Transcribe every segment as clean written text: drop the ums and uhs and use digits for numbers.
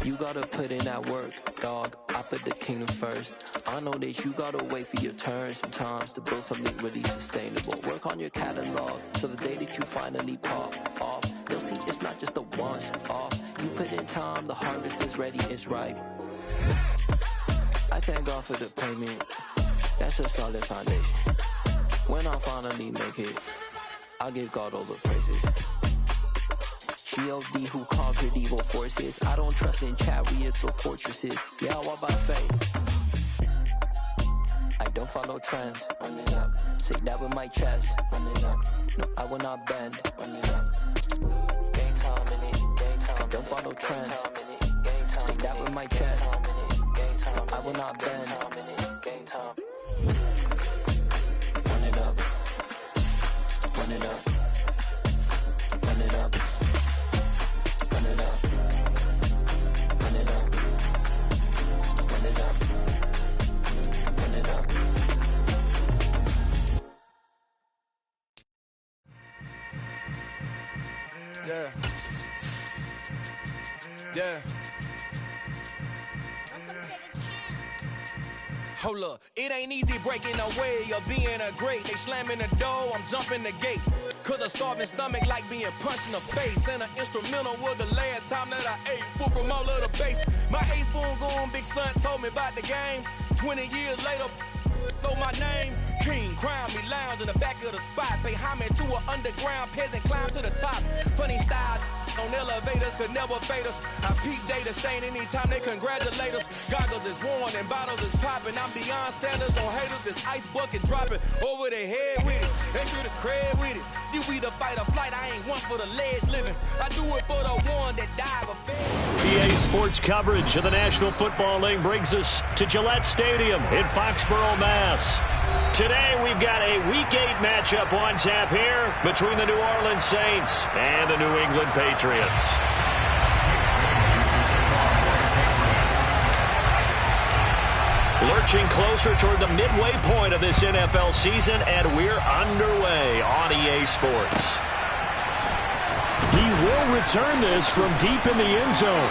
You gotta put in that work, dog. I put the kingdom first. I know that you gotta wait for your turn sometimes to build something really sustainable. Work on your catalog, so the day that you finally pop off, you'll see it's not just a once off. You put in time, the harvest is ready, it's ripe. I thank God for the payment. That's a solid foundation. When I finally make it, I'll give God all the praises. G.O.D. who conquered evil forces. I don't trust in chariots or fortresses. Yeah, I walk by faith. I don't follow trends. Run it up. Say that with my chest. Run it up. No, I will not bend. Run it up. Gang time in it. Gang time. I don't follow trends. Say that with my chest. No, I will not bend. Gang time. Run it up. Run it up. Run it up. Run it up. Run it up. Run it up. Run it up. Yeah. Yeah. Hold up, it ain't easy breaking away or being a great. They slamming the door, I'm jumping the gate. Cause a starving stomach like being punched in the face. And an instrumental was the last time that I ate food from all of the base. My ace boom goon, big son told me about the game. 20 years later, know my name. King, crown me, lounge in the back of the spot. Pay homage to an underground peasant, climb to the top. Funny style on elevators could never fade us. I peep data stain anytime they congratulate us. Goggles is worn and bottles is popping. I'm beyond Sanders on haters, this ice bucket dropping over their head with it. They feel the cred with it. You either fight or flight, I ain't one for the ledge living. I do it for the one that died but fed. EA Sports coverage of the National Football League brings us to Gillette Stadium in Foxborough, Mass. Today we've got a Week 8 matchup on tap here between the New Orleans Saints and the New England Patriots. Lurching closer toward the midway point of this NFL season, and we're underway on EA Sports. He will return this from deep in the end zone.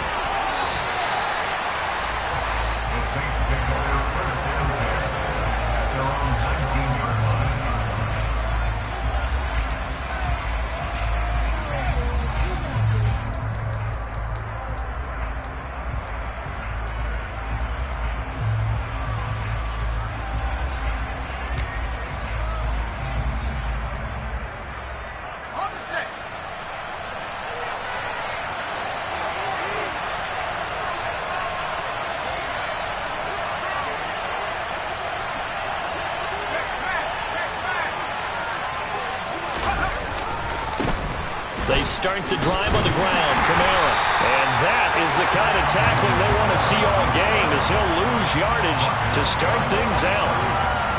They start the drive on the ground, Kamara. And that is the kind of tackling they want to see all game, as he'll lose yardage to start things out.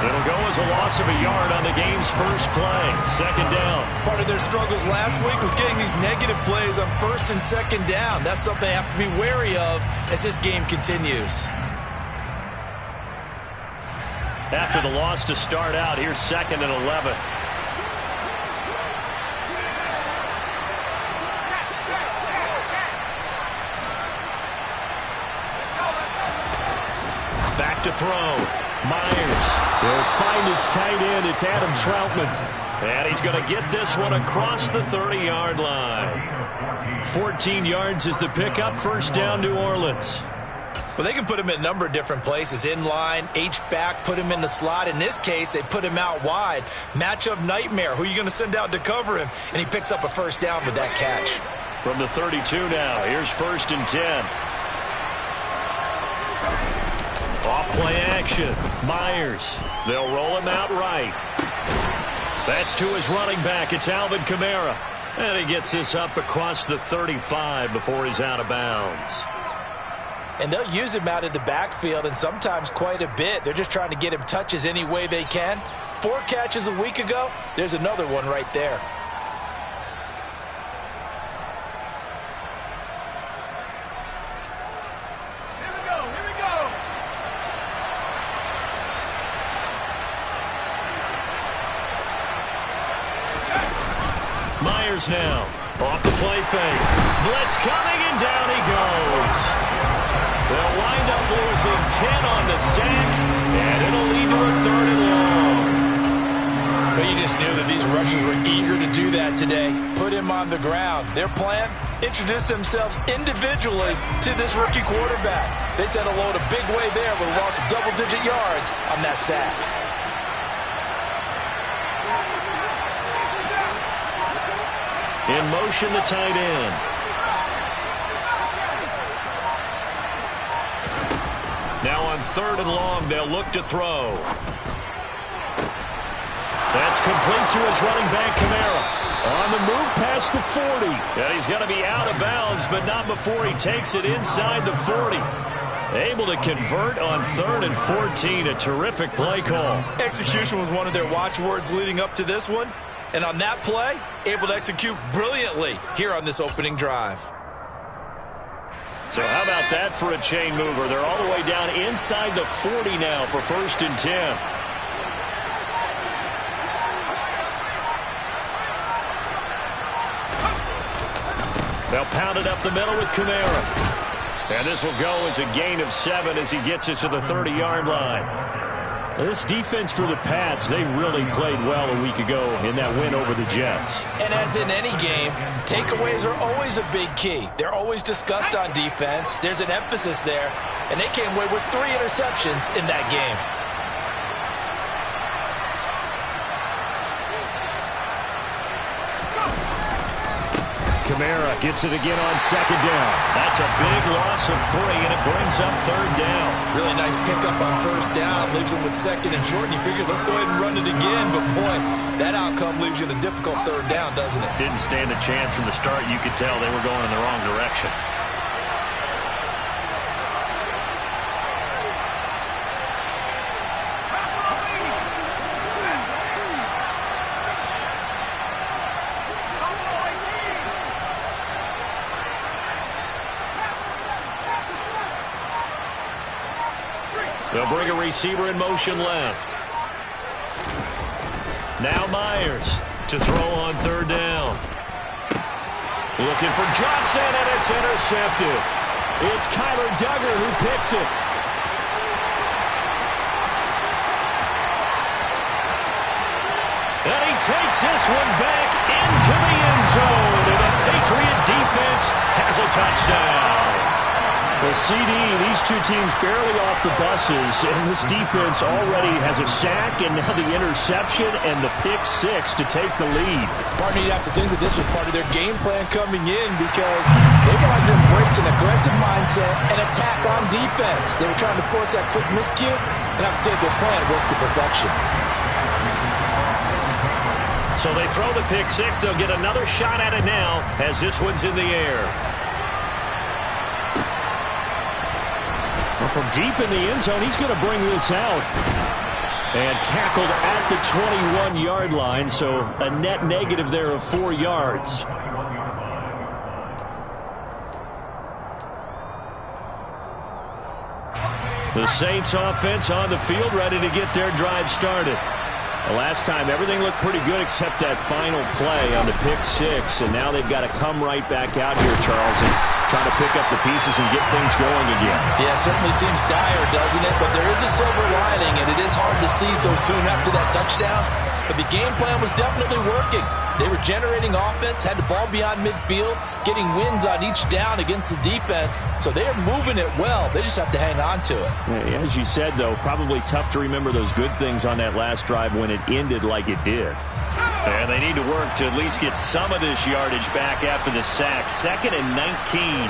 It'll go as a loss of a yard on the game's first play. Second down. Part of their struggles last week was getting these negative plays on first and second down. That's something they have to be wary of as this game continues. After the loss to start out, here's 2nd and 11. To throw. Myers will find his tight end. It's Adam Troutman. And he's going to get this one across the 30-yard line. 14 yards is the pickup. First down, New Orleans. Well, they can put him in a number of different places. In line, H-back, put him in the slot. In this case, they put him out wide. Matchup nightmare. Who are you going to send out to cover him? And he picks up a first down with that catch. From the 32 now, here's 1st and 10. Off-play action. Myers. They'll roll him out right. That's to his running back. It's Alvin Kamara. And he gets this up across the 35 before he's out of bounds. And they'll use him out in the backfield, and sometimes quite a bit. They're just trying to get him touches any way they can. 4 catches a week ago. There's another one right there. Myers now off the play fake. Blitz coming, and down he goes. rushers were eager to do that today. Put him on the ground. Their plan? Introduce themselves individually to this rookie quarterback. They said hello in a big way there with a loss of double-digit yards on that sack. In motion, the tight end. Now on 3rd and long, they'll look to throw. That's complete to his running back, Kamara. On the move past the 40. And he's going to be out of bounds, but not before he takes it inside the 40. Able to convert on 3rd and 14. A terrific play call. Execution was one of their watchwords leading up to this one. And on that play, able to execute brilliantly here on this opening drive. So how about that for a chain mover? They're all the way down inside the 40 now for 1st and 10. They'll pound it up the middle with Kamara. And this will go as a gain of 7 as he gets it to the 30-yard line. This defense for the Pats, they really played well a week ago in that win over the Jets. And as in any game, takeaways are always a big key. They're always discussed on defense. There's an emphasis there. And they came away with 3 interceptions in that game. Kamara gets it again on 2nd down. That's a big loss of 3, and it brings up 3rd down. Really nice pickup on 1st down. Leaves them with 2nd and short, and you figure, let's go ahead and run it again. But, boy, that outcome leaves you in a difficult 3rd down, doesn't it? Didn't stand a chance from the start. You could tell they were going in the wrong direction. They'll bring a receiver in motion left. Now Myers to throw on 3rd down. Looking for Johnson, and it's intercepted. It's Kyler Duggar who picks it. And he takes this one back into the end zone. And the Patriot defense has a touchdown. Well, CD, these two teams barely off the buses, and this defense already has a sack, and now the interception and the pick-6 to take the lead. Partner, you'd have to think that this was part of their game plan coming in because they wanted to embrace an aggressive mindset and attack on defense. They were trying to force that quick miscue, and I would say their plan worked to perfection. So they throw the pick-6. They'll get another shot at it now as this one's in the air. Well, from deep in the end zone, he's going to bring this out. And tackled at the 21-yard line, so a net negative there of 4 yards. The Saints offense on the field, ready to get their drive started. The last time, everything looked pretty good except that final play on the pick-6, and now they've got to come right back out here, Charles, and try to pick up the pieces and get things going again. Yeah, it certainly seems dire, doesn't it? But there is a silver lining, and it is hard to see so soon after that touchdown. But the game plan was definitely working. They were generating offense, had the ball beyond midfield, getting wins on each down against the defense. So they're moving it well. They just have to hang on to it. Yeah, as you said, though, probably tough to remember those good things on that last drive when it ended like it did. And they need to work to at least get some of this yardage back after the sack. 2nd and 19.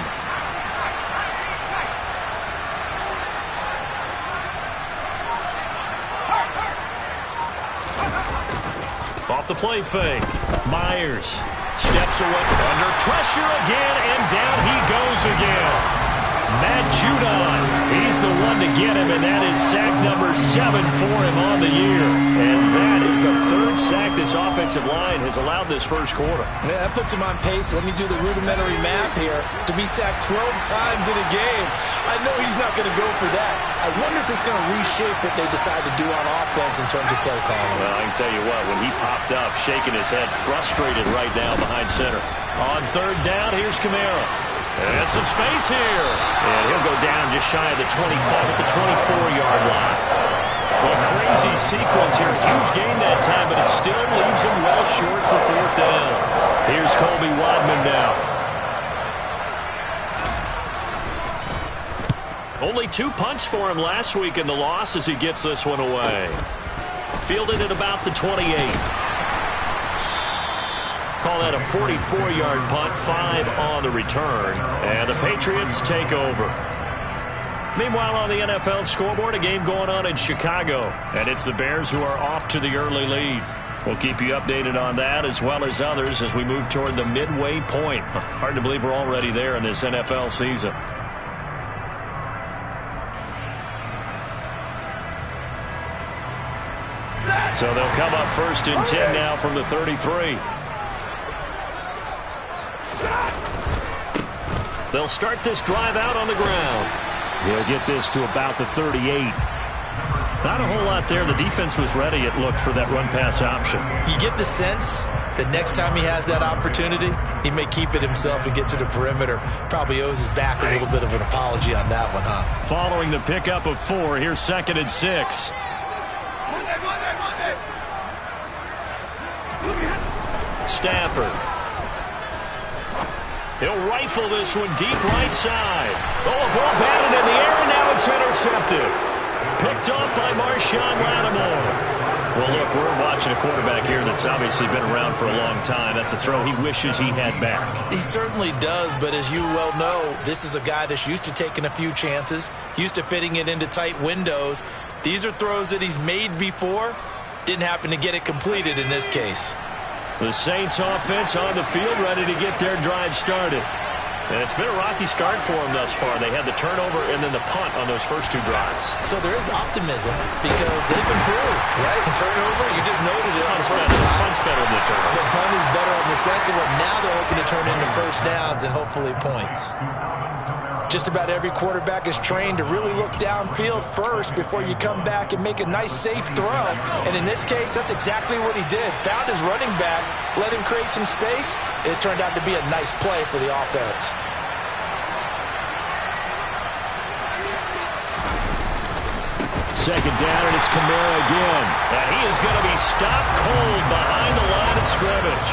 Off the play fake. Myers steps away under pressure again, and down he goes again. Matt Judon, he's the one to get him, and that is sack number 7 for him on the year. And that is the 3rd sack this offensive line has allowed this first quarter. Yeah, that puts him on pace. Let me do the rudimentary math here. To be sacked 12 times in a game, I know he's not going to go for that. I wonder if it's going to reshape what they decide to do on offense in terms of play calling. Well, I can tell you what, when he popped up, shaking his head, frustrated right now behind center. On 3rd down, here's Kamara. And some space here. And he'll go down just shy of the 25 at the 24-yard line. Well, crazy sequence here. Huge gain that time, but it still leaves him well short for 4th down. Here's Colby Wadman now. Only 2 punts for him last week in the loss as he gets this one away. Fielded at about the 28. Call that a 44-yard punt, 5 on the return, and the Patriots take over. Meanwhile, on the NFL scoreboard, a game going on in Chicago, and it's the Bears who are off to the early lead. We'll keep you updated on that as well as others as we move toward the midway point. Hard to believe we're already there in this NFL season. So they'll come up 1st and 10 now from the 33. They'll start this drive out on the ground. He'll get this to about the 38. Not a whole lot there. The defense was ready, it looked, for that run-pass option. You get the sense that next time he has that opportunity, he may keep it himself and get to the perimeter. Probably owes his back a little bit of an apology on that one, huh? Following the pickup of 4, here's 2nd and 6. Stafford. He'll rifle this one deep right side. Oh, a ball batted in the air, and now it's intercepted. Picked off by Marshawn Lattimore. Well, look, we're watching a quarterback here that's obviously been around for a long time. That's a throw he wishes he had back. He certainly does, but as you well know, this is a guy that's used to taking a few chances, used to fitting it into tight windows. These are throws that he's made before. Didn't happen to get it completed in this case. The Saints offense on the field, ready to get their drive started. And it's been a rocky start for them thus far. They had the turnover and then the punt on those first 2 drives. So there is optimism because they've improved, right? Turnover, you just noted it on the first drive. Punt's better than the turnover. The punt is better on the second one. Now they're hoping to turn into first downs and hopefully points. Just about every quarterback is trained to really look downfield first before you come back and make a nice, safe throw. And in this case, that's exactly what he did. Found his running back, let him create some space. It turned out to be a nice play for the offense. Second down, and it's Kamara again. And he is going to be stopped cold behind the line of scrimmage.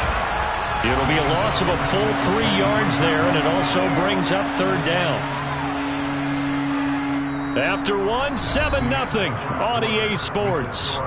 It'll be a loss of a full 3 yards there, and it also brings up 3rd down. After 1, 7-0 on EA Sports.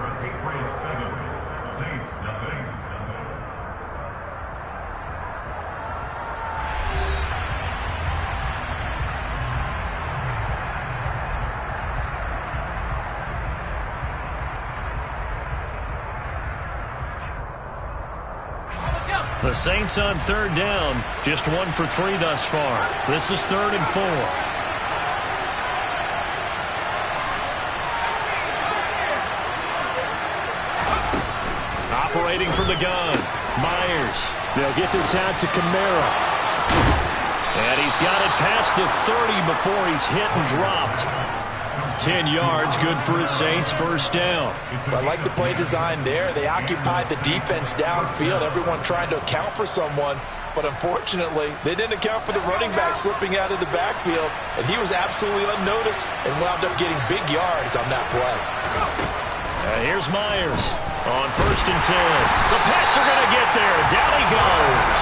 The Saints on 3rd down, just 1 for 3 thus far. This is 3rd and 4. Operating from the gun, Myers. They'll get this out to Kamara. And he's got it past the 30 before he's hit and dropped. 10 yards, good for his Saints, 1st down. I like the play design there. They occupied the defense downfield, everyone trying to account for someone. But unfortunately, they didn't account for the running back slipping out of the backfield, and he was absolutely unnoticed and wound up getting big yards on that play. Here's Myers on 1st and 10. The Pats are going to get there. Down he goes.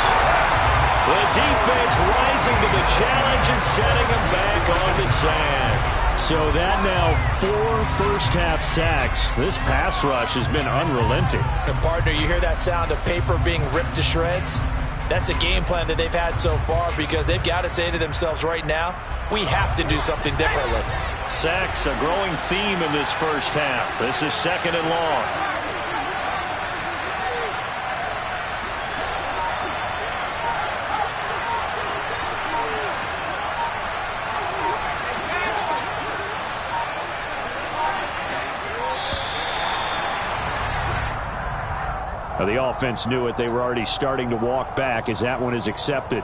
The defense rising to the challenge and setting him back on the sand. So that now 4 first-half sacks. This pass rush has been unrelenting. And, partner, you hear that sound of paper being ripped to shreds? That's a game plan that they've had so far because they've got to say to themselves right now, we have to do something differently. Sacks, a growing theme in this first half. This is 2nd and long. The offense knew it. They were already starting to walk back as that one is accepted.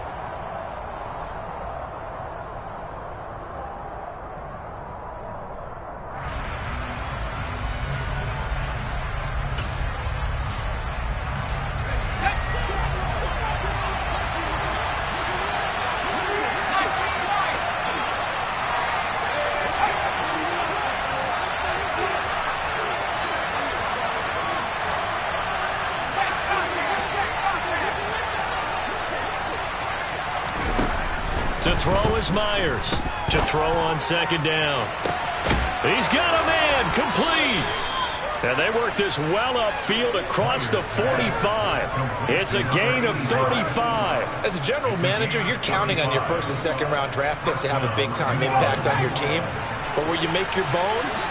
throw is Myers. To throw on second down. He's got a man. Complete. And they work this well upfield across the 45. It's a gain of 35. As a general manager, you're counting on your first and second round draft picks to have a big-time impact on your team. But where you make your bones,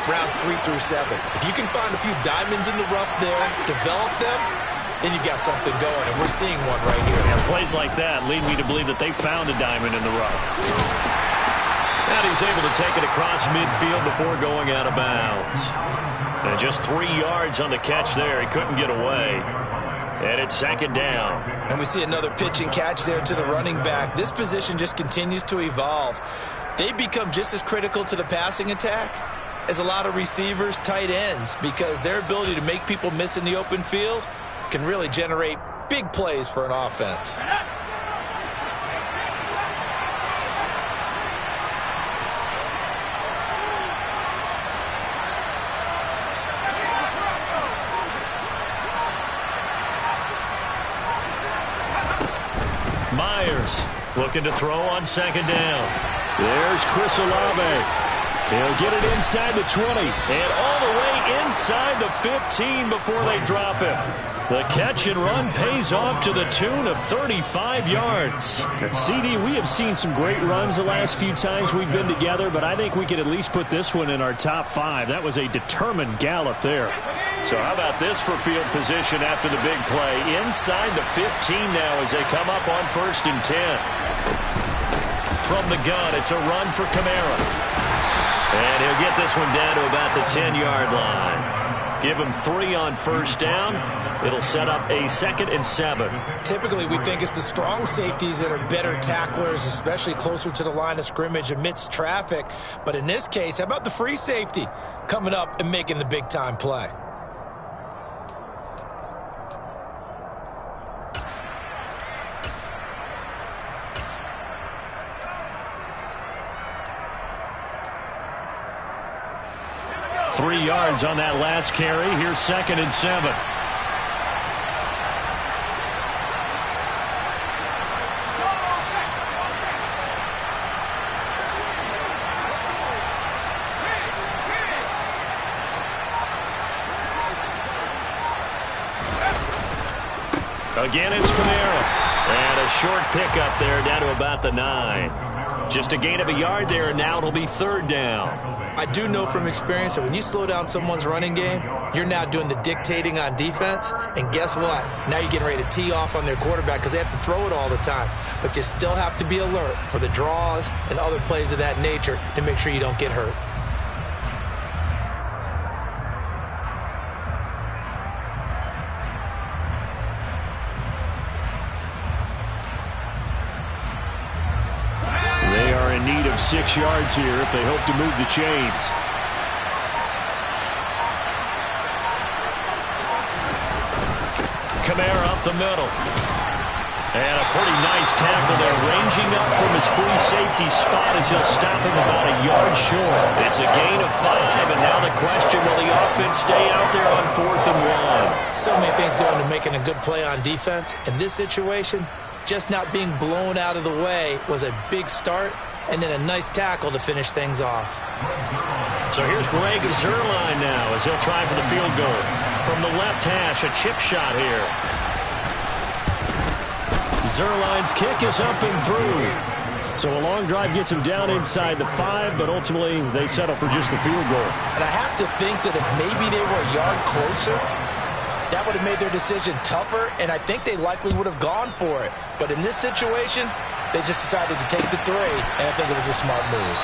rounds 3 through 7. If you can find a few diamonds in the rough there, develop them, then you got something going, and we're seeing one right here. And plays like that lead me to believe that they found a diamond in the rough. And he's able to take it across midfield before going out of bounds. And just 3 yards on the catch there. He couldn't get away. And it's second down. And we see another pitch and catch there to the running back. This position just continues to evolve. They become just as critical to the passing attack as a lot of receivers, tight ends, because their ability to make people miss in the open field can really generate big plays for an offense. Myers looking to throw on second down. There's Chris Olave. He'll get it inside the 20 and all the way inside the 15 before they drop him. The catch and run pays off to the tune of 35 yards. At CD, we have seen some great runs the last few times we've been together, but I think we could at least put this one in our top 5. That was a determined gallop there. So how about this for field position after the big play? Inside the 15 now as they come up on 1st and 10. From the gun, it's a run for Kamara. And he'll get this one down to about the 10-yard line. Give him 3 on 1st down. It'll set up a 2nd and 7. Typically, we think it's the strong safeties that are better tacklers, especially closer to the line of scrimmage amidst traffic. But in this case, how about the free safety coming up and making the big-time play? Three yards on that last carry. Here's 2nd and 7. Again, it's Kamara. And a short pickup there down to about the 9. Just a gain of a yard there, and now it'll be 3rd down. I do know from experience that when you slow down someone's running game, you're now doing the dictating on defense. And guess what? Now you're getting ready to tee off on their quarterback because they have to throw it all the time. But you still have to be alert for the draws and other plays of that nature to make sure you don't get hurt. They are in need of 6 yards here if they hope to move the chains. Kamara up the middle. And a pretty nice tackle there, ranging up from his free safety spot as he'll stop him about a yard short. It's a gain of 5, and now the question, will the offense stay out there on 4th and 1? So many things go into making a good play on defense. In this situation, just not being blown out of the way was a big start, and then a nice tackle to finish things off. So here's Greg Zuerlein now as he'll try for the field goal. From the left hash, a chip shot here. Zuerlein's kick is up and through. So a long drive gets him down inside the 5, but ultimately they settle for just the field goal. And I have to think that if maybe they were a yard closer, that would have made their decision tougher, and I think they likely would have gone for it. But in this situation, they just decided to take the 3, and I think it was a smart move.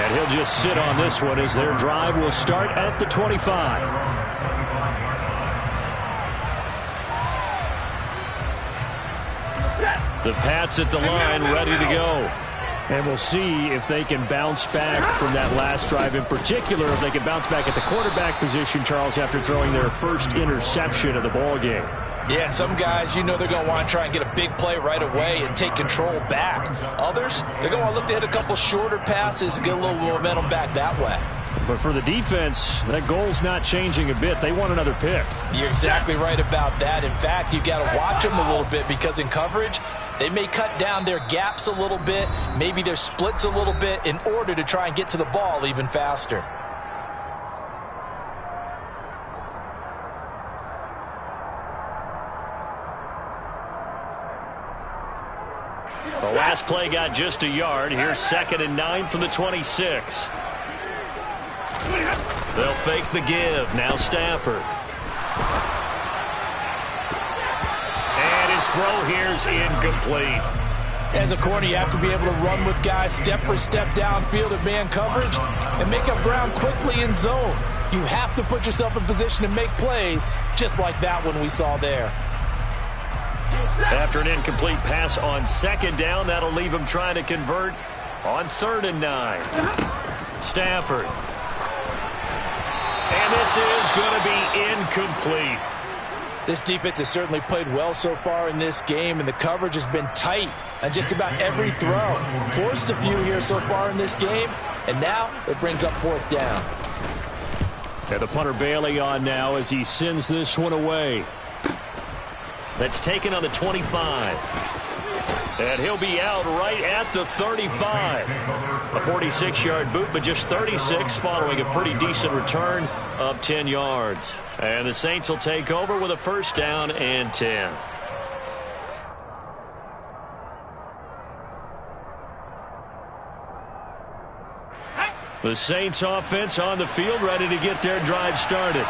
And he'll just sit on this one as their drive will start at the 25. The Pats at the line, ready to go. And we'll see if they can bounce back from that last drive. In particular, if they can bounce back at the quarterback position, Charles, after throwing their first interception of the ball game. Yeah, and some guys, you know they're going to want to try and get a big play right away and take control back. Others, they're going to look to hit a couple shorter passes and get a little momentum back that way. But for the defense, that goal's not changing a bit. They want another pick. You're exactly right about that. In fact, you've got to watch them a little bit because in coverage, They may cut down their gaps a little bit, maybe their splits a little bit in order to try and get to the ball even faster. The last play got just a yard. Here's 2nd and 9 from the 26. They'll fake the give. Now Stafford. And his throw here's incomplete. As a corner, you have to be able to run with guys step for step downfield in man coverage and make up ground quickly in zone. You have to put yourself in position to make plays just like that one we saw there. After an incomplete pass on 2nd down, that'll leave him trying to convert on 3rd and 9. Stafford. And this is going to be incomplete. This defense has certainly played well so far in this game, and the coverage has been tight on just about every throw. Forced a few here so far in this game, and now it brings up 4th down. And the punter Bailey on now as he sends this one away. That's taken on the 25. And he'll be out right at the 35. A 46-yard boot, but just 36 following a pretty decent return of 10 yards. And the Saints will take over with a 1st down and 10. The Saints offense on the field, ready to get their drive started.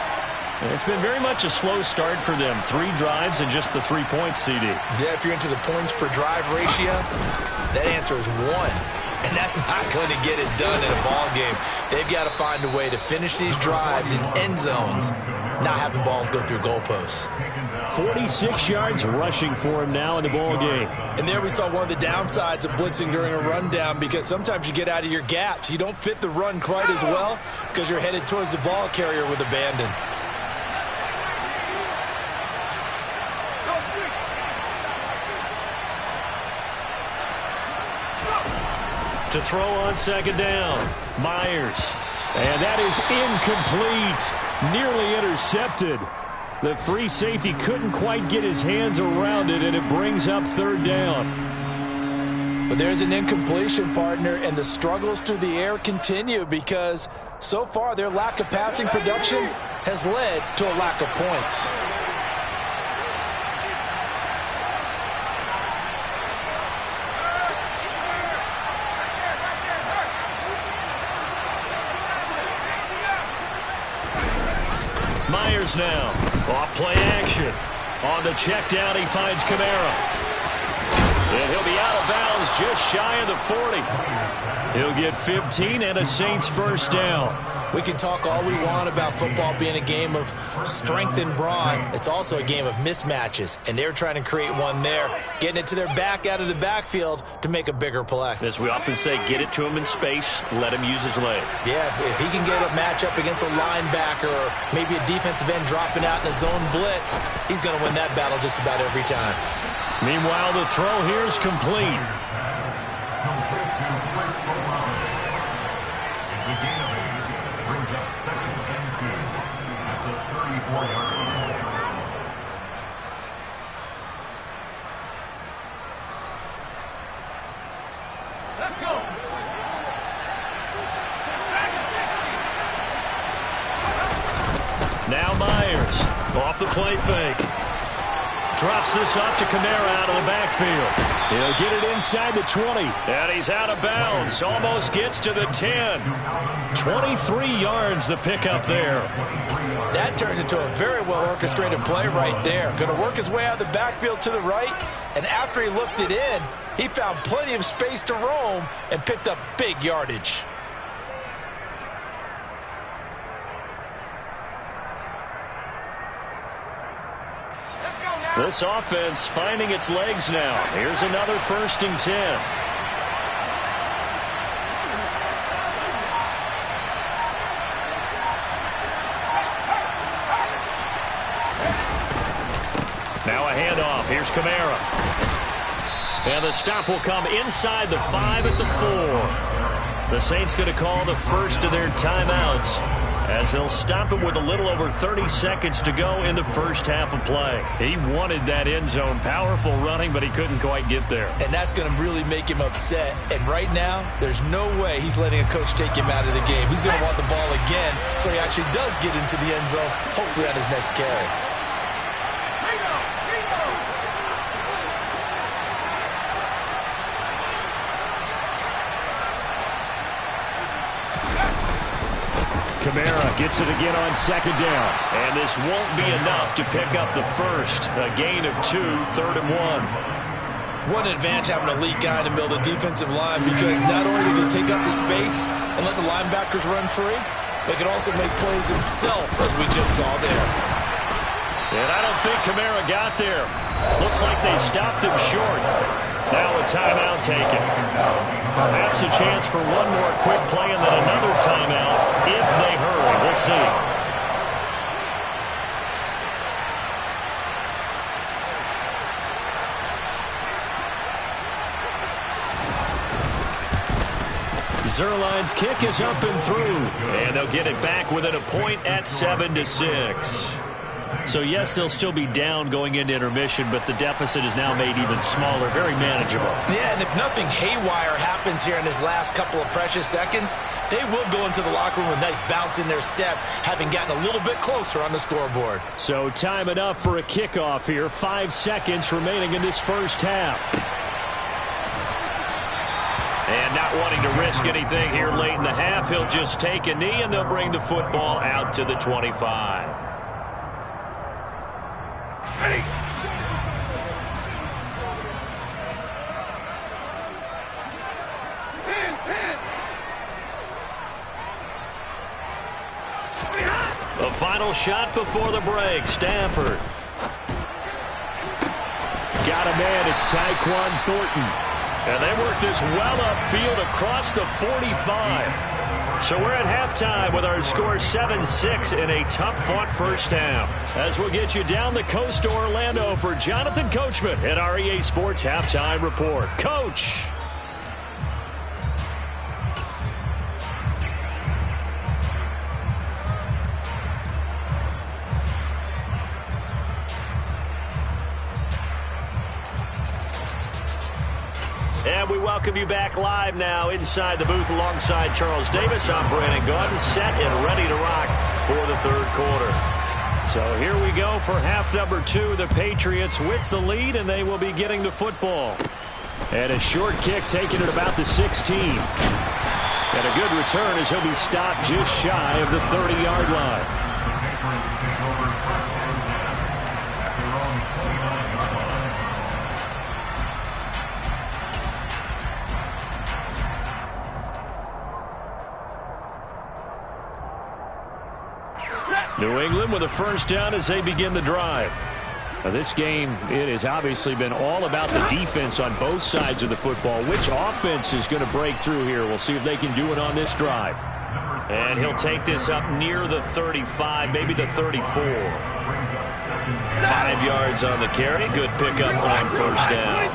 And it's been very much a slow start for them. 3 drives and just the 3 points, CD. Yeah, if you're into the points per drive ratio, that answer is 1. And that's not going to get it done in a ball game. They've got to find a way to finish these drives in end zones, not having balls go through goalposts. 46 yards rushing for him now in the ball game. And there we saw one of the downsides of blitzing during a rundown, because sometimes you get out of your gaps. You don't fit the run quite as well because you're headed towards the ball carrier with abandon. To throw on 2nd down, Myers. And that is incomplete. Nearly intercepted. The free safety couldn't quite get his hands around it, and it brings up 3rd down. But there's an incompletion, partner, and the struggles through the air continue because so far their lack of passing production has led to a lack of points. Myers now. Off play action. On the check down, he finds Kamara. And he'll be out of bounds just shy of the 40. He'll get 15 and a Saints 1st down. We can talk all we want about football being a game of strength and brawn. It's also a game of mismatches, and they're trying to create one there, getting it to their back out of the backfield to make a bigger play. As we often say, get it to him in space, let him use his leg. Yeah, if he can get a matchup against a linebacker or maybe a defensive end dropping out in a zone blitz, he's going to win that battle just about every time. Meanwhile, the throw here is complete. Now Myers off the play fake. Drops this off to Kamara out of the backfield. He'll get it inside the 20. And he's out of bounds. Almost gets to the 10. 23 yards the pickup there. That turns into a very well-orchestrated play right there. Going to work his way out of the backfield to the right. And after he looked it in, he found plenty of space to roam and picked up big yardage. This offense finding its legs now. Here's another 1st and 10. Now a handoff. Here's Kamara. And the stop will come inside the 5 at the 4. The Saints going to call the first of their timeouts as they'll stop him with a little over 30 seconds to go in the first half of play. He wanted that end zone. Powerful running, but he couldn't quite get there. And that's going to really make him upset. And right now, there's no way he's letting a coach take him out of the game. He's going to want the ball again, so he actually does get into the end zone, hopefully on his next carry. Kamara gets it again on second down. And this won't be enough to pick up the first. A gain of 2, 3rd and 1. One advantage having a elite guy in the middle of the defensive line, because not only does he take up the space and let the linebackers run free, but he can also make plays himself, as we just saw there. And I don't think Kamara got there. Looks like they stopped him short. Now a timeout taken. Perhaps a chance for one more quick play and then another timeout if they hurry. We'll see. Zerline's kick is up and through. And they'll get it back within a point at 7-6. So, yes, they'll still be down going into intermission, but the deficit is now made even smaller, very manageable. Yeah, and if nothing haywire happens here in his last couple of precious seconds, they will go into the locker room with a nice bounce in their step, having gotten a little bit closer on the scoreboard. So, time enough for a kickoff here. 5 seconds remaining in this first half. And not wanting to risk anything here late in the half, he'll just take a knee, and they'll bring the football out to the 25. Ready. The final shot before the break. Stafford. Got a man. It's Tyquan Thornton. And they work this well upfield across the 45. So we're at halftime with our score 7-6 in a tough-fought first half. As we'll get you down the coast to Orlando for Jonathan Coachman at our EA Sports Halftime Report. Coach! And we welcome you back live now inside the booth alongside Charles Davis. I'm Brandon Gaudin, set and ready to rock for the third quarter. So here we go for half number 2. The Patriots with the lead, and they will be getting the football. And a short kick taken at about the 16. And a good return as he'll be stopped just shy of the 30-yard line. New England with a first down as they begin the drive. Now this game, it has obviously been all about the defense on both sides of the football. Which offense is going to break through here? We'll see if they can do it on this drive. And he'll take this up near the 35, maybe the 34. 5 yards on the carry. Good pickup on first down.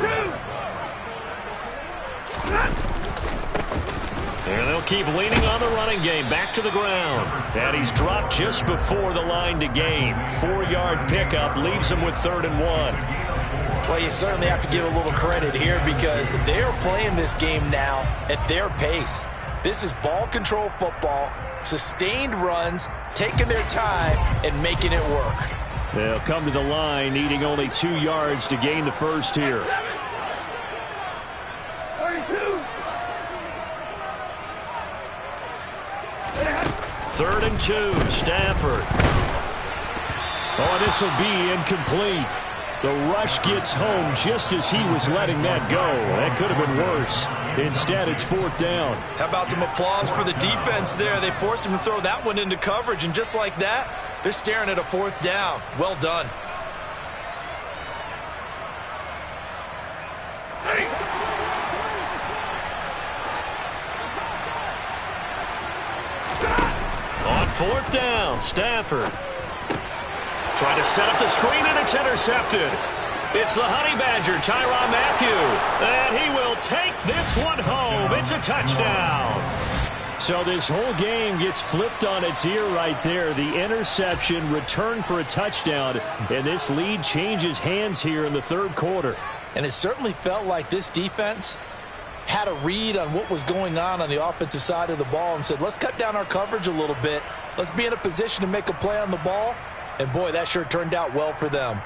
And they'll keep leaning on the running game. Back to the ground. And he's dropped just before the line to gain. 4-yard pickup leaves him with 3rd and 1. Well, you certainly have to give a little credit here because they're playing this game now at their pace. This is ball control football, sustained runs, taking their time, and making it work. They'll come to the line, needing only 2 yards to gain the first here. 3rd and 2, Stafford. Oh, this will be incomplete. The rush gets home just as he was letting that go. That could have been worse. Instead, it's 4th down. How about some applause for the defense there? They forced him to throw that one into coverage, and just like that, they're staring at a 4th down. Well done. On 4th down, Stafford. Trying to set up the screen, and it's intercepted. It's the Honey Badger, Tyrann Mathieu. And he will take this one home. It's a touchdown. So this whole game gets flipped on its ear right there. The interception, return for a touchdown, and this lead changes hands here in the third quarter. And it certainly felt like this defense had a read on what was going on the offensive side of the ball and said, let's cut down our coverage a little bit. Let's be in a position to make a play on the ball. And, boy, that sure turned out well for them.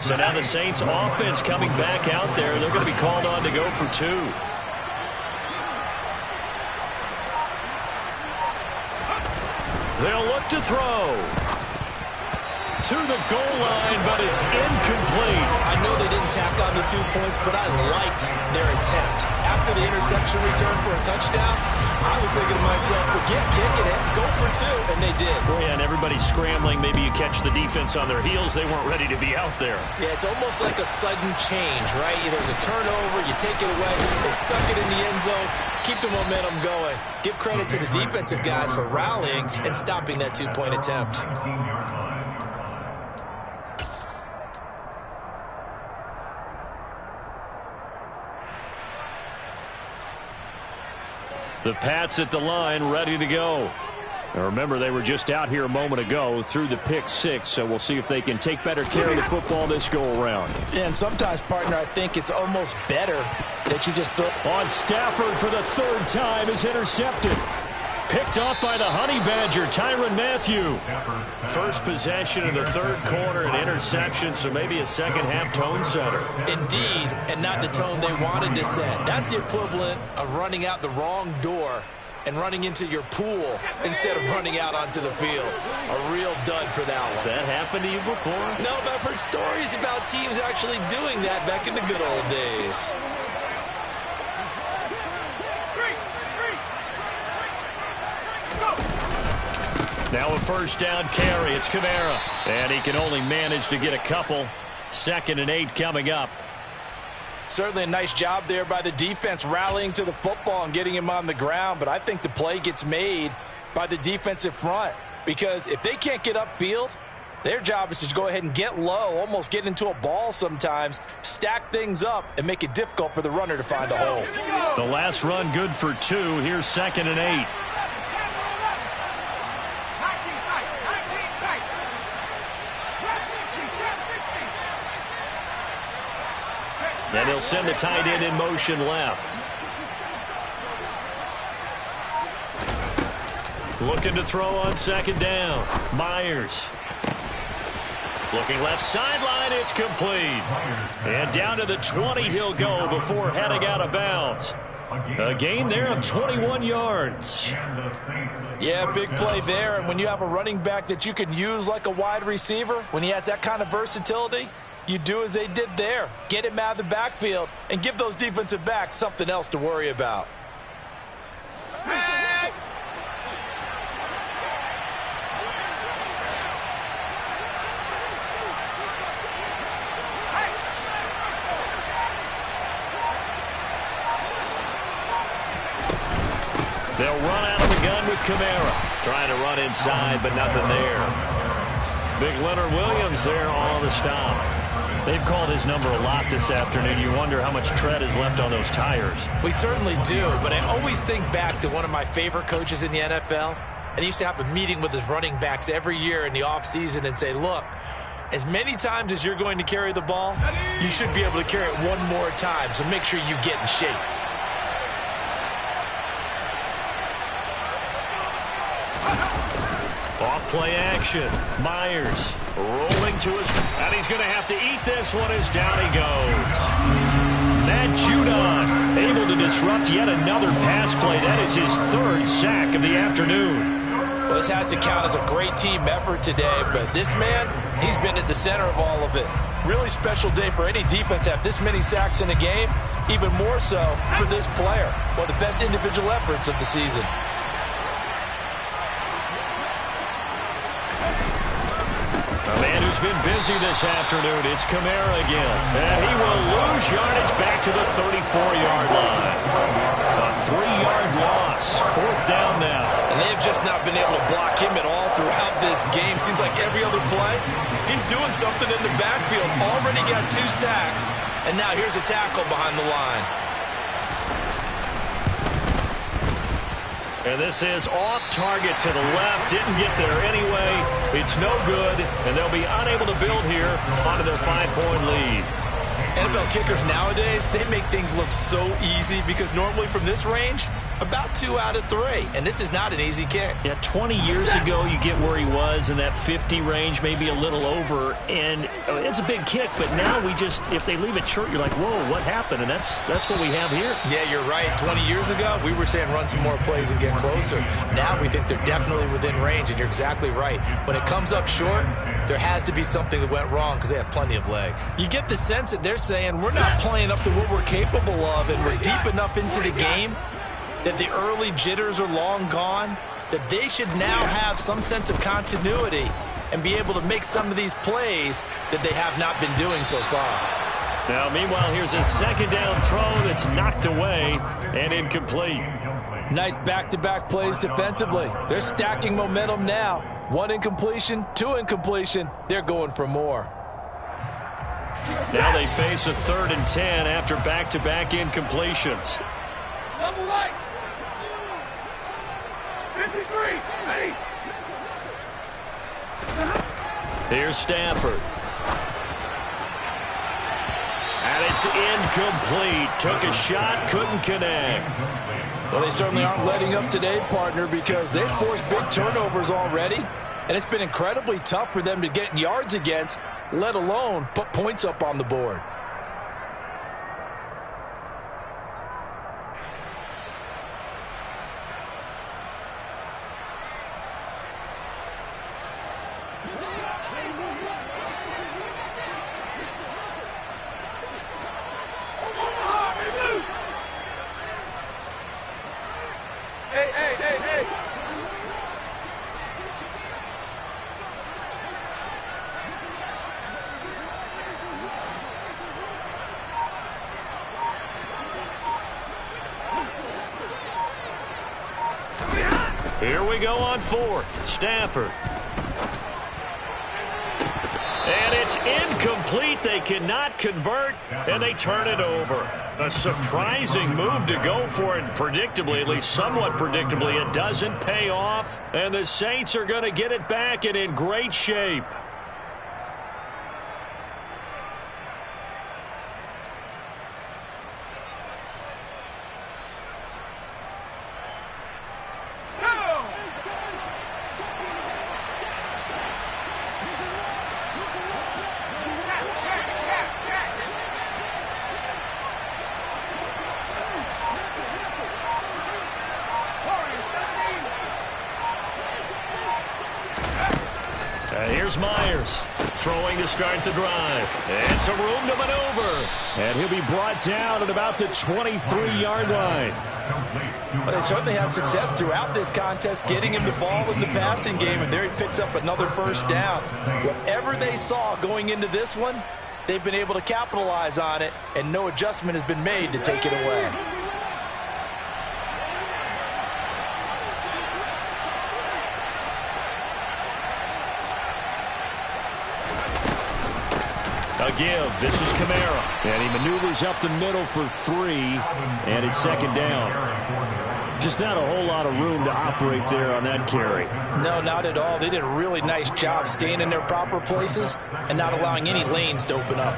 So now the Saints offense coming back out there. They're going to be called on to go for two. They'll look to throw. To the goal line, but it's incomplete. I know they didn't tack on the 2 points, but I liked their attempt. After the interception return for a touchdown, I was thinking to myself, forget kicking it, go for two, and they did. Oh, yeah, and everybody's scrambling. Maybe you catch the defense on their heels. They weren't ready to be out there. Yeah, it's almost like a sudden change, right? There's a turnover, you take it away, they stuck it in the end zone, keep the momentum going. Give credit to the defensive guys for rallying and stopping that 2-point attempt. The Pats at the line, ready to go. Now remember, they were just out here a moment ago through the pick six, so we'll see if they can take better care of the football this go-around. Yeah, and sometimes, partner, I think it's almost better that you just throw. On Stafford for the third time is intercepted. Picked off by the Honey Badger, Tyrann Mathieu. First possession of the third quarter, an interception, so maybe a second-half tone setter. Indeed, and not the tone they wanted to set. That's the equivalent of running out the wrong door and running into your pool instead of running out onto the field. A real dud for that one. Has that happened to you before? No, but I've heard stories about teams actually doing that back in the good old days. Now a first down carry. It's Kamara. And he can only manage to get a couple. 2nd and 8 coming up. Certainly a nice job there by the defense rallying to the football and getting him on the ground. But I think the play gets made by the defensive front. Because if they can't get upfield, their job is to go ahead and get low, almost get into a ball sometimes, stack things up, and make it difficult for the runner to find a hole. The last run good for 2. Here's 2nd and 8. And he'll send the tight end in motion left. Looking to throw on 2nd down. Myers. Looking left sideline, it's complete. And down to the 20 he'll go before heading out of bounds. A gain there of 21 yards. Yeah, big play there. And when you have a running back that you can use like a wide receiver, when he has that kind of versatility, you do as they did there. Get him out of the backfield and give those defensive backs something else to worry about. They'll run out of the gun with Kamara. Trying to run inside, but nothing there. Big Leonard Williams there on the stop. They've called his number a lot this afternoon. You wonder how much tread is left on those tires. We certainly do, but I always think back to one of my favorite coaches in the NFL. And he used to have a meeting with his running backs every year in the offseason and say, look, as many times as you're going to carry the ball, you should be able to carry it one more time, so make sure you get in shape. Off-play action. Myers rolling to his... And he's going to have to eat this one as down he goes. Matt Judon able to disrupt yet another pass play. That is his 3rd sack of the afternoon. Well, this has to count as a great team effort today, but this man, he's been at the center of all of it. Really special day for any defense to have this many sacks in a game, even more so for this player. One of the best individual efforts of the season. A man who's been busy this afternoon, it's Kamara again. And he will lose yardage back to the 34-yard line. A 3-yard loss. 4th down now. And they've just not been able to block him at all throughout this game. Seems like every other play, he's doing something in the backfield. Already got 2 sacks. And now here's a tackle behind the line. And this is off target to the left. Didn't get there anyway. It's no good, and they'll be unable to build here onto their 5-point lead. NFL kickers nowadays, they make things look so easy because normally from this range, about 2 out of 3. And this is not an easy kick. Yeah, 20 years ago, you get where he was in that 50 range, maybe a little over. And it's a big kick, but now we just, if they leave it short, you're like, whoa, what happened? And that's what we have here. Yeah, you're right. 20 years ago, we were saying run some more plays and get closer. Now we think they're definitely within range, and you're exactly right. When it comes up short, there has to be something that went wrong because they have plenty of leg. You get the sense that they're saying we're not playing up to what we're capable of, and we're deep enough into the game that the early jitters are long gone, that they should now have some sense of continuity and be able to make some of these plays that they have not been doing so far. Now, meanwhile, here's a second down throw that's knocked away and incomplete. Nice back-to-back plays defensively. They're stacking momentum now. 1 incompletion, 2 incompletion. They're going for more. Now they face a 3rd and 10 after back-to-back incompletions. Here's Stafford. And it's incomplete. Took a shot, couldn't connect. Well, they certainly aren't letting up today, partner, because they've forced big turnovers already. And it's been incredibly tough for them to get yards against, let alone put points up on the board. Here we go on 4th. Stafford. And it's incomplete. They cannot convert, and they turn it over. A surprising move to go for it predictably, at least somewhat predictably. It doesn't pay off, and the Saints are going to get it back and in great shape. Here's Myers throwing to start the drive. And some room to maneuver. And he'll be brought down at about the 23-yard line. Well, they certainly had success throughout this contest getting him the ball in the passing game, and there he picks up another first down. Whatever they saw going into this one, they've been able to capitalize on it, and no adjustment has been made to take it away. A give. This is Kamara. And he maneuvers up the middle for 3. And it's 2nd down. Just not a whole lot of room to operate there on that carry. No, not at all. They did a really nice job staying in their proper places and not allowing any lanes to open up.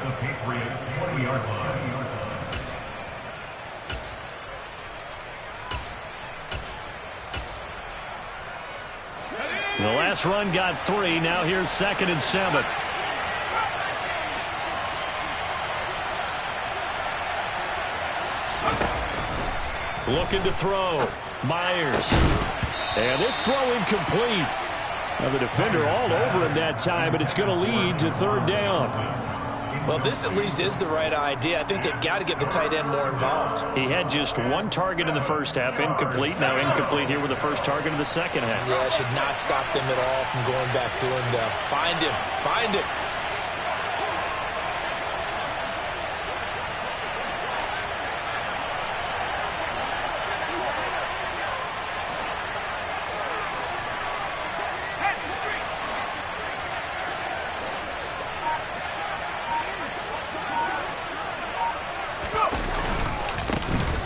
The last run got 3. Now here's 2nd and 7. Looking to throw. Myers. And this throw incomplete. Now the defender all over him that time, but it's going to lead to 3rd down. Well, this at least is the right idea. I think they've got to get the tight end more involved. He had just 1 target in the first half, incomplete. Now incomplete here with the first target of the second half. Yeah, should not stop them at all from going back to him. Find him. Find him.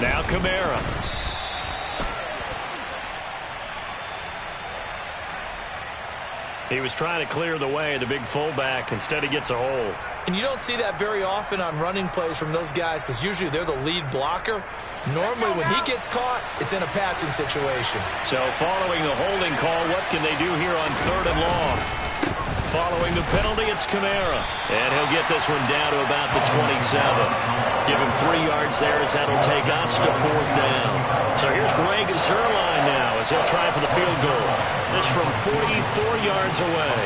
Now Kamara. He was trying to clear the way, the big fullback. Instead, he gets a hold. And you don't see that very often on running plays from those guys because usually they're the lead blocker. Normally, when he gets caught, it's in a passing situation. So following the holding call, what can they do here on 3rd and long? Following the penalty, it's Kamara. And he'll get this one down to about the 27. Give him 3 yards there as that'll take us to 4th down. So here's Greg Zuerlein now as he'll try for the field goal. This from 44 yards away.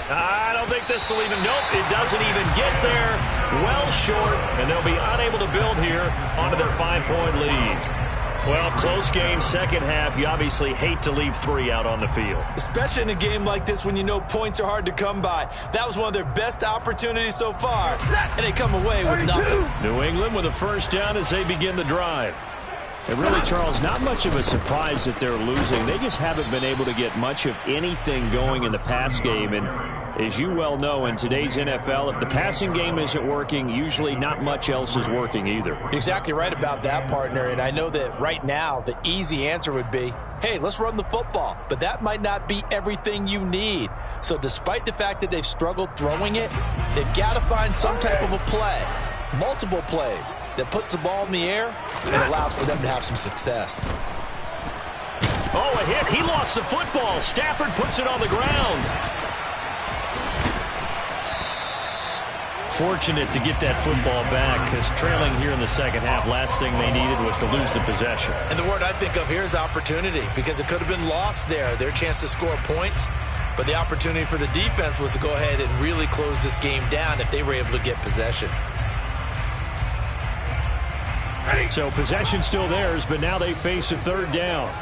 I don't think this will even, nope, it doesn't even get there. Well short, and they'll be unable to build here onto their 5-point lead. Well, close game, second half. You obviously hate to leave 3 out on the field. Especially in a game like this when you know points are hard to come by. That was one of their best opportunities so far, and they come away with nothing. New England with a first down as they begin the drive. And really, Charles, not much of a surprise that they're losing. They just haven't been able to get much of anything going in the pass game. And as you well know, in today's NFL, if the passing game isn't working, usually not much else is working either. You're exactly right about that, partner. And I know that right now the easy answer would be, hey, let's run the football. But that might not be everything you need. So despite the fact that they've struggled throwing it, they've got to find some type of a play. Multiple plays that puts the ball in the air and allows for them to have some success. Oh, a hit. He lost the football. Stafford puts it on the ground. Fortunate to get that football back because trailing here in the second half, last thing they needed was to lose the possession. And the word I think of here is opportunity because it could have been lost there, their chance to score points. But the opportunity for the defense was to go ahead and really close this game down if they were able to get possession. So possession still theirs, but now they face a 3rd down.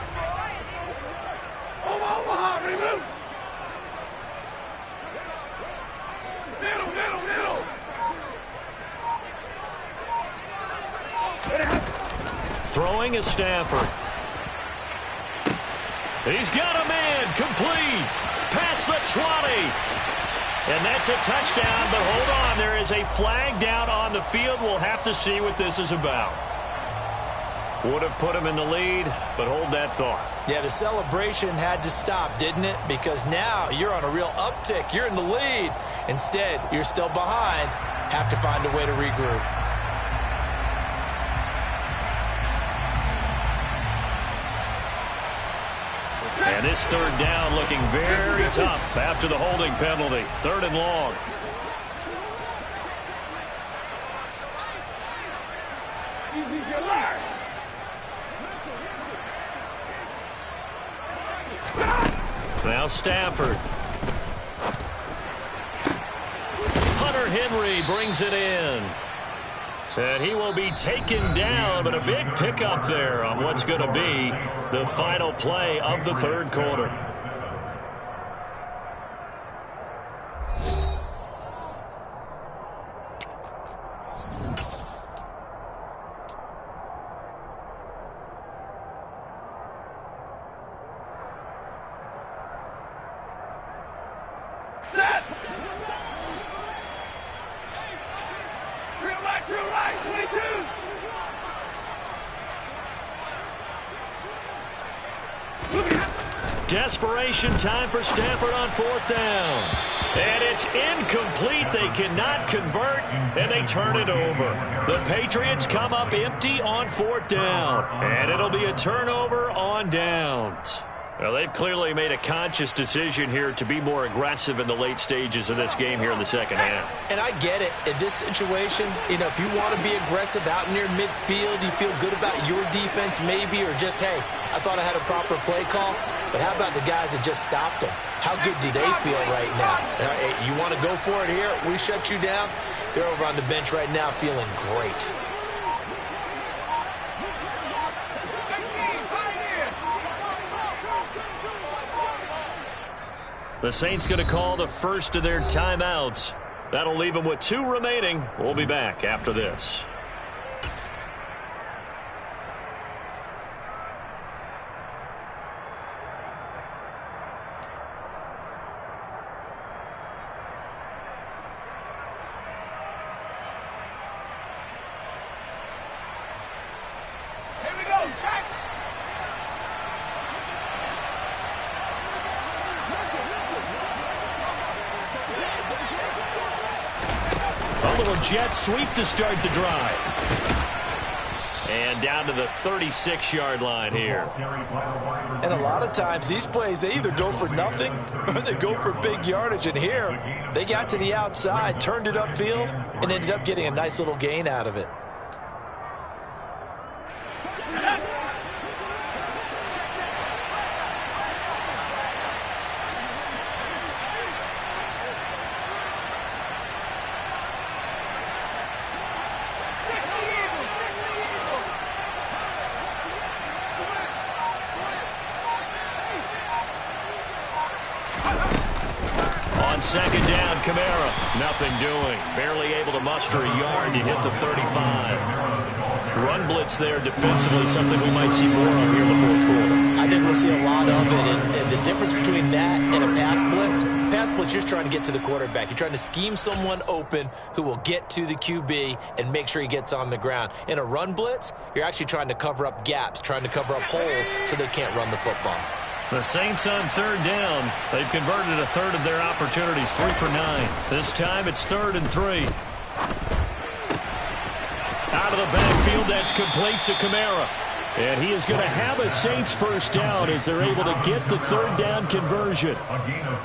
Throwing is Stafford. He's got a man complete. Past the 20. And that's a touchdown, but hold on. There is a flag down on the field. We'll have to see what this is about. Would have put him in the lead, but hold that thought. Yeah, the celebration had to stop, didn't it? Because now you're on a real uptick. You're in the lead. Instead, you're still behind. Have to find a way to regroup. And this 3rd down looking very tough after the holding penalty. 3rd and long. Now Stafford. Hunter Henry brings it in. And he will be taken down, but a big pickup there on what's going to be the final play of the 3rd quarter. Desperation time for Stafford on 4th down. And it's incomplete. They cannot convert, and they turn it over. The Patriots come up empty on 4th down. And it'll be a turnover on downs. Well, they've clearly made a conscious decision here to be more aggressive in the late stages of this game here in the second half. And I get it. In this situation, you know, if you want to be aggressive out near midfield, you feel good about your defense maybe, or just, hey, I thought I had a proper play call. But how about the guys that just stopped them? How good do they feel right now? Hey, you want to go for it here? We shut you down? They're over on the bench right now feeling great. The Saints going to call the first of their timeouts. That'll leave them with 2 remaining. We'll be back after this. A little jet sweep to start the drive. And down to the 36-yard line here. And a lot of times these plays, they either go for nothing or they go for big yardage. And here, they got to the outside, turned it upfield, and ended up getting a nice little gain out of it. Second down, Kamara. Nothing doing. Barely able to muster a yard to hit the 35. Run blitz there defensively, something we might see more of here in the fourth quarter. I think we'll see a lot of it. And the difference between that and a pass blitz, you're just trying to get to the quarterback. You're trying to scheme someone open who will get to the QB and make sure he gets on the ground. In a run blitz, you're actually trying to cover up gaps, trying to cover up holes so they can't run the football. The Saints on third down. They've converted a third of their opportunities, 3 for 9. This time it's 3rd and 3. Out of the backfield, that's complete to Kamara. And he is going to have a Saints first down as they're able to get the third down conversion.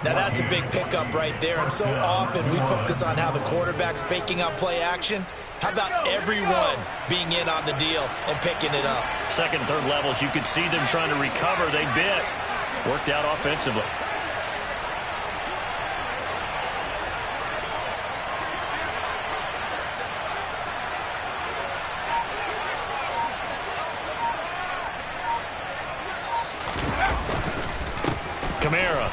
Now that's a big pickup right there. And so often we focus on how the quarterback's faking out play action. How about everyone being in on the deal and picking it up? Second, third levels, you could see them trying to recover. They bit. Worked out offensively. Kamara.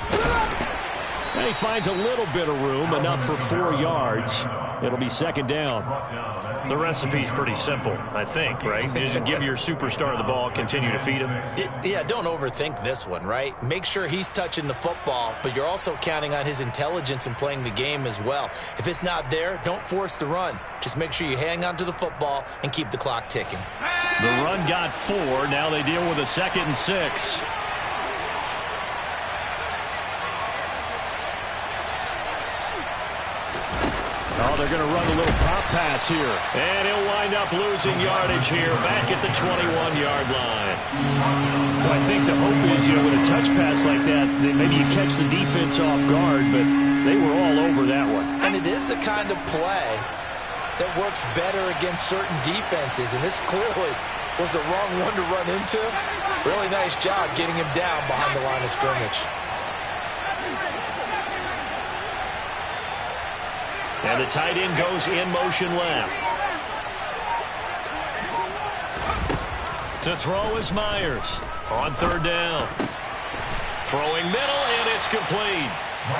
And he finds a little bit of room, enough for 4 yards. It'll be second down. The recipe's pretty simple, I think, right? Just give your superstar the ball, continue to feed him. Yeah, don't overthink this one, right? Make sure he's touching the football, but you're also counting on his intelligence in playing the game as well. If it's not there, don't force the run. Just make sure you hang on to the football and keep the clock ticking. The run got 4. Now they deal with a 2nd and 6. Oh, they're going to run a little pop pass here. And he'll wind up losing yardage here back at the 21-yard line. Well, I think the hope is, with a touch pass like that, maybe you catch the defense off guard, but they were all over that one. And it is the kind of play that works better against certain defenses, and this clearly was the wrong one to run into. Really nice job getting him down behind the line of scrimmage. And the tight end goes in motion left. To throw is Myers on third down. Throwing middle, and it's complete.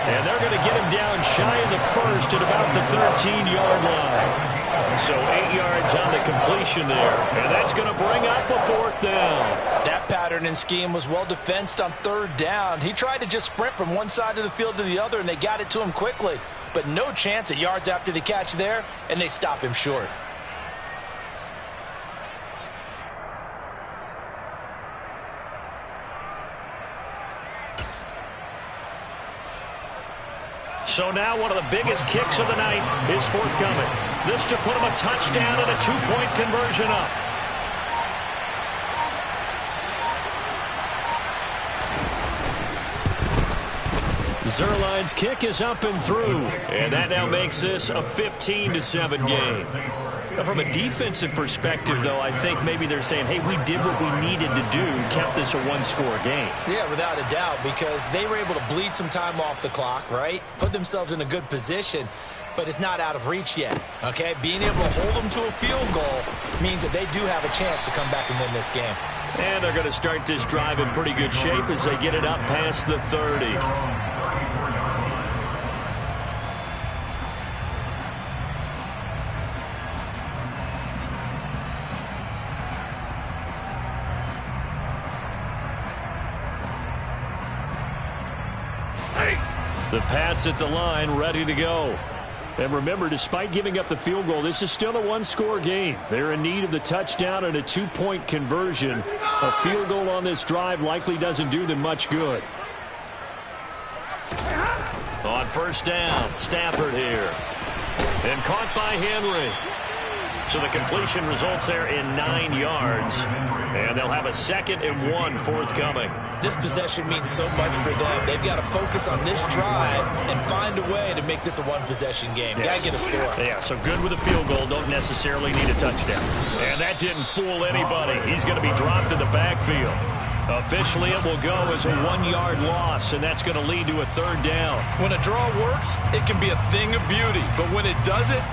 And they're going to get him down shy of the first at about the 13-yard line. So 8 yards on the completion there. And that's going to bring up a fourth down. That pattern and scheme was well defensed on third down. He tried to just sprint from one side of the field to the other, and they got it to him quickly. But no chance at yards after the catch there, and they stop him short. So now one of the biggest kicks of the night is forthcoming. This to put him a touchdown and a 2-point conversion up. Zerline's kick is up and through. And that now makes this a 15-7 game. Now, from a defensive perspective, though, I think maybe they're saying, hey, we did what we needed to do, kept this a one-score game. Yeah, without a doubt, because they were able to bleed some time off the clock, right? Put themselves in a good position, but it's not out of reach yet, okay? Being able to hold them to a field goal means that they do have a chance to come back and win this game. And they're going to start this drive in pretty good shape as they get it up past the 30. The Pats at the line, ready to go. And remember, despite giving up the field goal, this is still a one-score game. They're in need of the touchdown and a 2-point conversion. A field goal on this drive likely doesn't do them much good. On first down, Stafford here. And caught by Henry. So the completion results there in 9 yards. And they'll have a 2nd and 1 forthcoming. This possession means so much for them. They've got to focus on this drive and find a way to make this a one-possession game. Yes. Got to get a score. Yeah, so good with a field goal. Don't necessarily need a touchdown. And that didn't fool anybody. He's going to be dropped in the backfield. Officially, it will go as a 1-yard loss, and that's going to lead to a 3rd down. When a draw works, it can be a thing of beauty. But when it doesn't,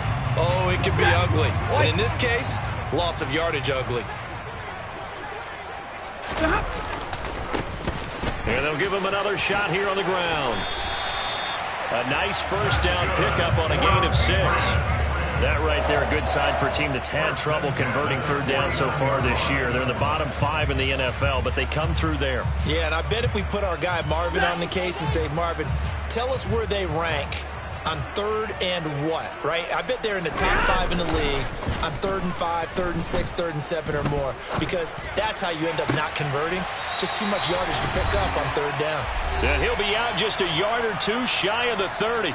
oh, it can be ugly. And in this case, loss of yardage ugly. And they'll give him another shot here on the ground. A nice first down pickup on a gain of 6. That right there, a good sign for a team that's had trouble converting 3rd down so far this year. They're in the bottom 5 in the NFL, but they come through there. Yeah, and I bet if we put our guy Marvin on the case and say, Marvin, tell us where they rank on 3rd and what, right? I bet they're in the top 5 in the league on 3rd and 5, 3rd and 6, 3rd and 7 or more, because that's how you end up not converting. Just too much yardage to pick up on 3rd down. And he'll be out just a yard or 2 shy of the 30.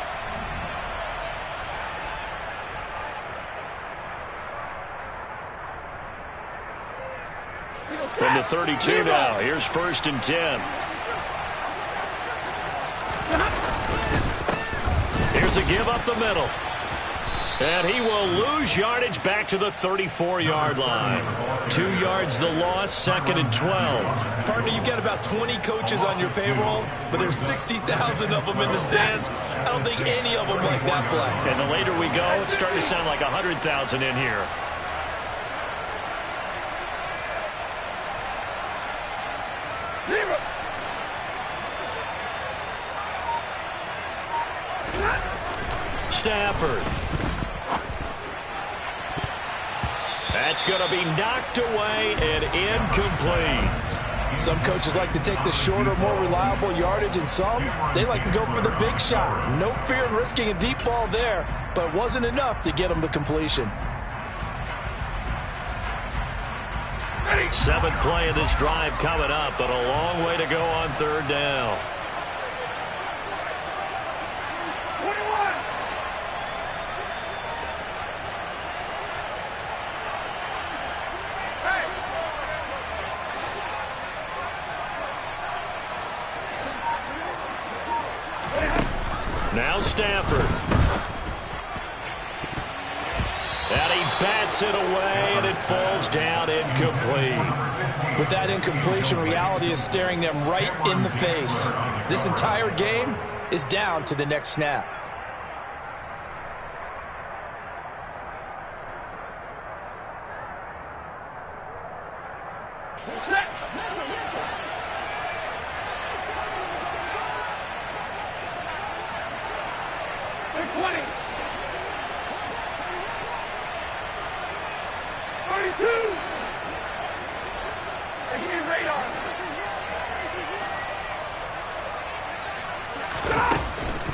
From the 32 now, here's 1st and 10. Here's a give up the middle. And he will lose yardage back to the 34-yard line. 2 yards the loss, 2nd and 12. Partner, you've got about 20 coaches on your payroll, but there's 60,000 of them in the stands. I don't think any of them like that play. And the later we go, it's starting to sound like 100,000 in here. Stafford. That's going to be knocked away and incomplete. Some coaches like to take the shorter, more reliable yardage, and some, they like to go for the big shot. No fear in risking a deep ball there, but it wasn't enough to get them the completion. 7th play of this drive coming up, but a long way to go on 3rd down. Now Stafford. And he bats it away, and it falls down incomplete. With that incompletion, reality is staring them right in the face. This entire game is down to the next snap.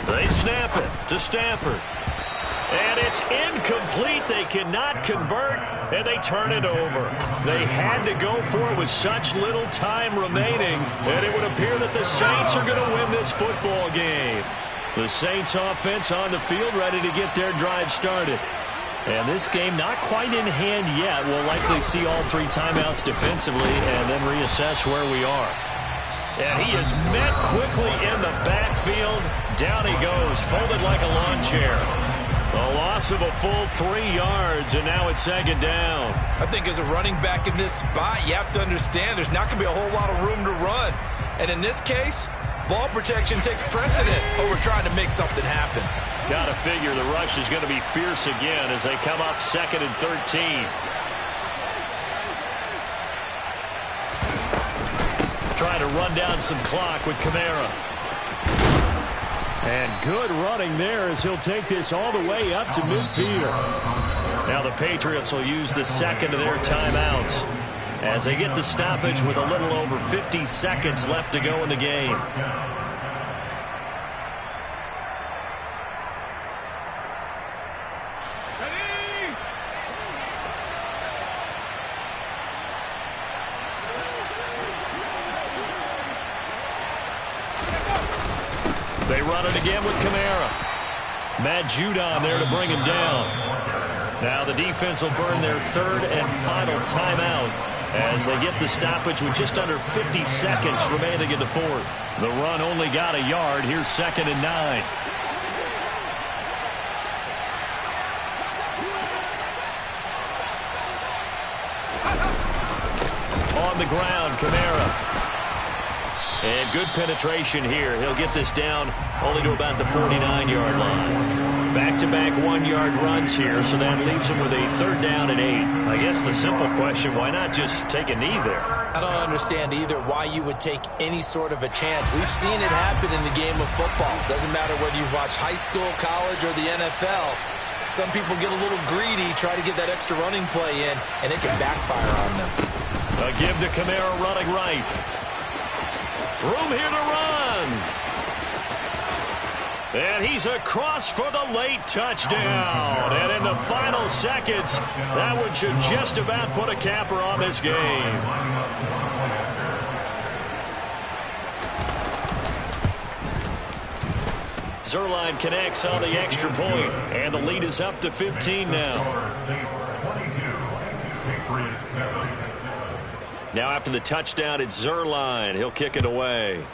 They snap it to Stafford. And it's incomplete. They cannot convert, and they turn it over. They had to go for it with such little time remaining, and it would appear that the Saints are going to win this football game. The Saints offense on the field ready to get their drive started. And this game not quite in hand yet. We'll likely see all 3 timeouts defensively and then reassess where we are. And he is met quickly in the backfield. Down he goes, folded like a lawn chair. A loss of a full 3 yards, and now it's 2nd down. I think as a running back in this spot, you have to understand there's not going to be a whole lot of room to run. And in this case, ball protection takes precedent over trying to make something happen. Got to figure the rush is going to be fierce again as they come up 2nd and 13. Trying to run down some clock with Kamara. And good running there as he'll take this all the way up to midfield. Now the Patriots will use the 2nd of their timeouts as they get the stoppage with a little over 50 seconds left to go in the game. They run it again with Kamara. Matt Judon there to bring him down. Now the defense will burn their third and final timeout as they get the stoppage with just under 50 seconds remaining in the fourth. The run only got a yard. Here's 2nd and 9. On the ground, Kamara. And good penetration here. He'll get this down only to about the 49-yard line. Back-to-back 1-yard runs here, so that leaves him with a 3rd down and 8. I guess the simple question, why not just take a knee there? I don't understand either why you would take any sort of a chance. We've seen it happen in the game of football. Doesn't matter whether you watch high school, college, or the NFL. Some people get a little greedy, try to get that extra running play in, and it can backfire on them. A give to Kamara running right. Room here to run. And he's across for the late touchdown. And in the final seconds, that one should just about put a capper on this game. Zuerlein connects on the extra point, and the lead is up to 15 now. Now after the touchdown, it's Zuerlein. He'll kick it away.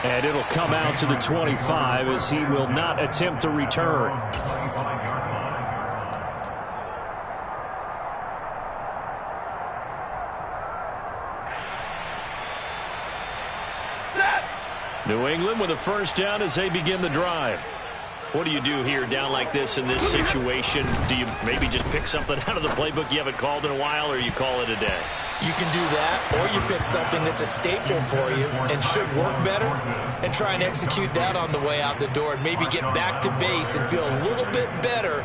And it'll come out to the 25 as he will not attempt to return. New England with a 1st down as they begin the drive. What do you do here down like this in this situation? Do you maybe just pick something out of the playbook you haven't called in a while, or you call it a day? You can do that, or you pick something that's a staple for you and should work better and try and execute that on the way out the door and maybe get back to base and feel a little bit better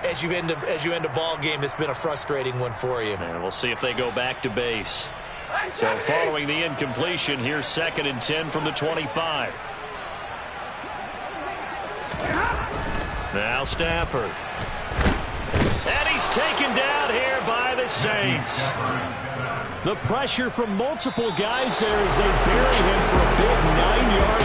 as you end a ball game that's been a frustrating one for you. And we'll see if they go back to base. So following the incompletion, here's 2nd and 10 from the 25. Now Stafford. And he's taken down here by the Saints. The pressure from multiple guys there as they bury him for a big 9-yard